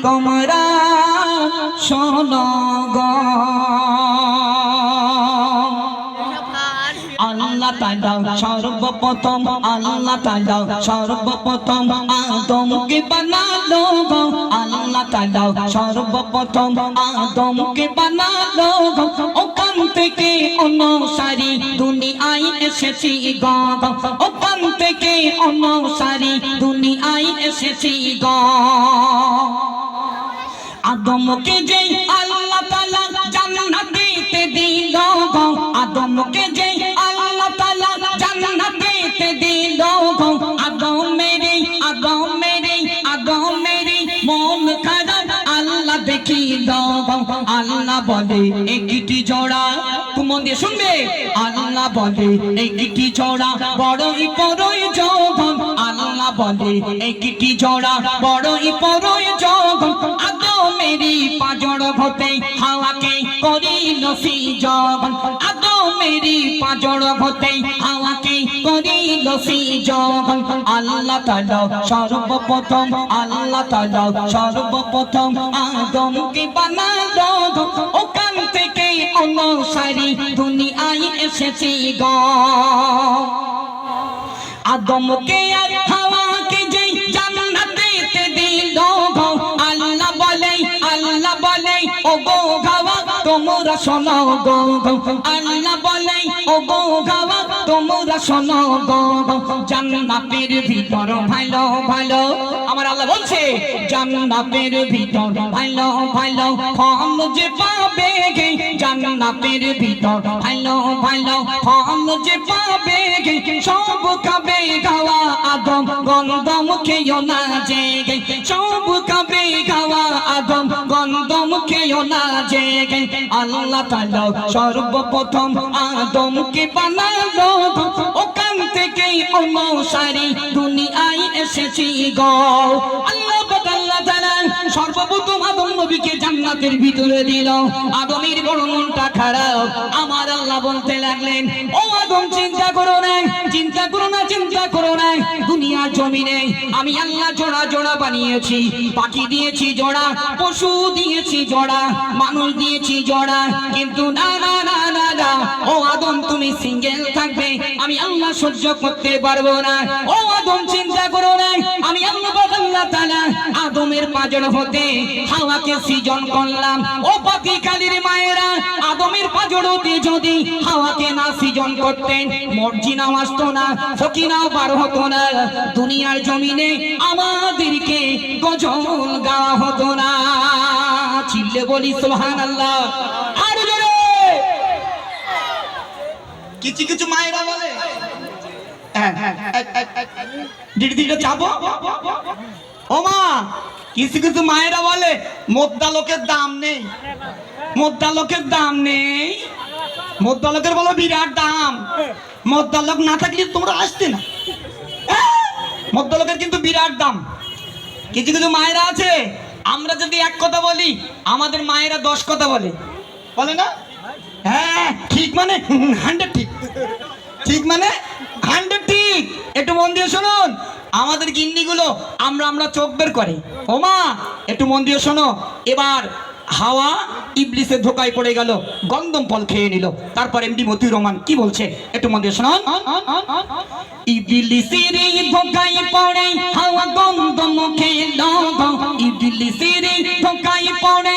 তোমরা শোনো গো। আল্লাহ তাআলা সর্বপ্রথম, আল্লাহ তাআলা সর্বপ্রথম আদমকে বানালো গো। আল্লাহ তাআলা সর্বপ্রথম আদমকে বানালো গো। ওখান থেকে অনুসারী দুনিয়ায় এসেছি গো। ওখান থেকে অনুসারী দুনিয়ায় এসেছি গো। আদমকে যে আল্লাহ তাআলা জান্নাতে দিল গো। আদমকে যে আল্লাহ তাআলা জান্নাতে দিল গো। আদমের মন খারাপ আল্লাহ দেখিল গো। আল্লাহ বলে একটি জোড়া, মন দিয়ে শুনবে। আল্লাহ বলে একটি জোড়া বড়ই প্রয়োজন। আল্লাহ বলে একটি জোড়া বড়ই প্রয়োজন। আদমেরই পাঁজর হতে হাওয়াকে করিল সৃজন। আদমেরই পাঁজর হতে হাওয়াকে করিল সৃজন। আল্লাহ তাআলা সর্বপ্রথম, আল্লাহ তাআলা সর্বপ্রথম আদমকে বানালো গো। ওখান থেকে অনুসারী দুনিয়ায় এসেছি গো। আদমকে আর হাওয়াকে যে জান্নাতে দিল গো। আল্লাহ বলে ও গো হাওয়া তোমরা শোনো গো। আল্লাহ বলে ও গো হাওয়া তোমরা শোনো গো। জান্নাতের ভিতর ভালো ভালো, আমার আল্লাহ বলছে জান্নাতের ভিতর ভালো ভালো ফল যে পাবে গে। জান্নাতের ভিতর ভালো ভালো ফল যে পাবে গে। সব খাবে খাওয়া আদম গন্ধম খেও না জেগে। সব খাবে খাওয়া আদম গন্ধম খেও না জেগে। আল্লাহ তাআলা সর্বপ্রথম আদমকে বানালো গো। ওখান থেকে অনুসারী দুনিয়ায় এসেছি গো। আল্লাহ তাআলা সর্বপ্রথম আদম নবীকে জান্নাতের ভিতরে দিল। আদমের বড় মনটা খারাপ। আমার আল্লাহ বলতে লাগলেন ও আদম চিন্তা করো না, চিন্তা করো না, চিন্তা করো না। দুনিয়ার জমিনে আমি আল্লাহ জোড়া জোড়া বানিয়েছি। পাখি দিয়েছি জোড়া, পশু দিয়েছি জোড়া, মানুষ দিয়েছি জোড়া। কিন্তু না না না না না, ও আদম তুমি সিঙ্গেল থাকবে, আমি আল্লাহ সহ্য করতে পারবো না। ও আদম চিন্তা করো না, আমি আল্লাহ তাআলা আদমের পাঁজর হতে হাওয়াকে সৃজন করলাম। ও পাখি কালির মায়েরা, আদমের পাঁজর হতে যদি হাওয়াকে না সৃজন করতেন মর্জিনাও আসতো না, ফকিনাও বার হতো না। দুনিয়ার জমিনে আমাদেরকে গজল গাওয়া হতো না। চিল্লে বলি সুবহানাল্লাহ। আর জোরে কিছু কিছু মায়েরা বলে দিদিটা চাপো। ও মা, কিছু কিছু মায়েরা বলে মোদ্দা লোকের দাম নেই, মোদ্দা লোকের দাম নেই। মোদ্দা লোকের বলো বিরাট দাম। মোদ্দা লোক না থাকলে তোমরা আসতে না। মোদ্দা লোকের কিন্তু বিরাট দাম। কিছু কিছু মায়েরা আছে, আমরা যদি এক কথা বলি আমাদের মায়েরা 10 কথা বলে, বলে না? হ্যাঁ ঠিক মানে 100 ঠিক, ঠিক মানে 100 ঠিক। একটু মন দিয়ে শুনুন, আমাদের গিন্নিগুলো আমরা চোখ বের করে। ও মা একটু মন দিয়ে শোনো। এবার হাওয়া ইবলিসের ধোকায় পড়ে গেল, গন্ধম ফল খেয়ে নিল। তারপর এমডি মতিউর রহমান কি বলছে একটু মন দিয়ে শুনুন। ইবলিসের ধোকায় পড়ে হাওয়া গন্ধম খেলো গো। ইবলিসের ধোকায় পড়ে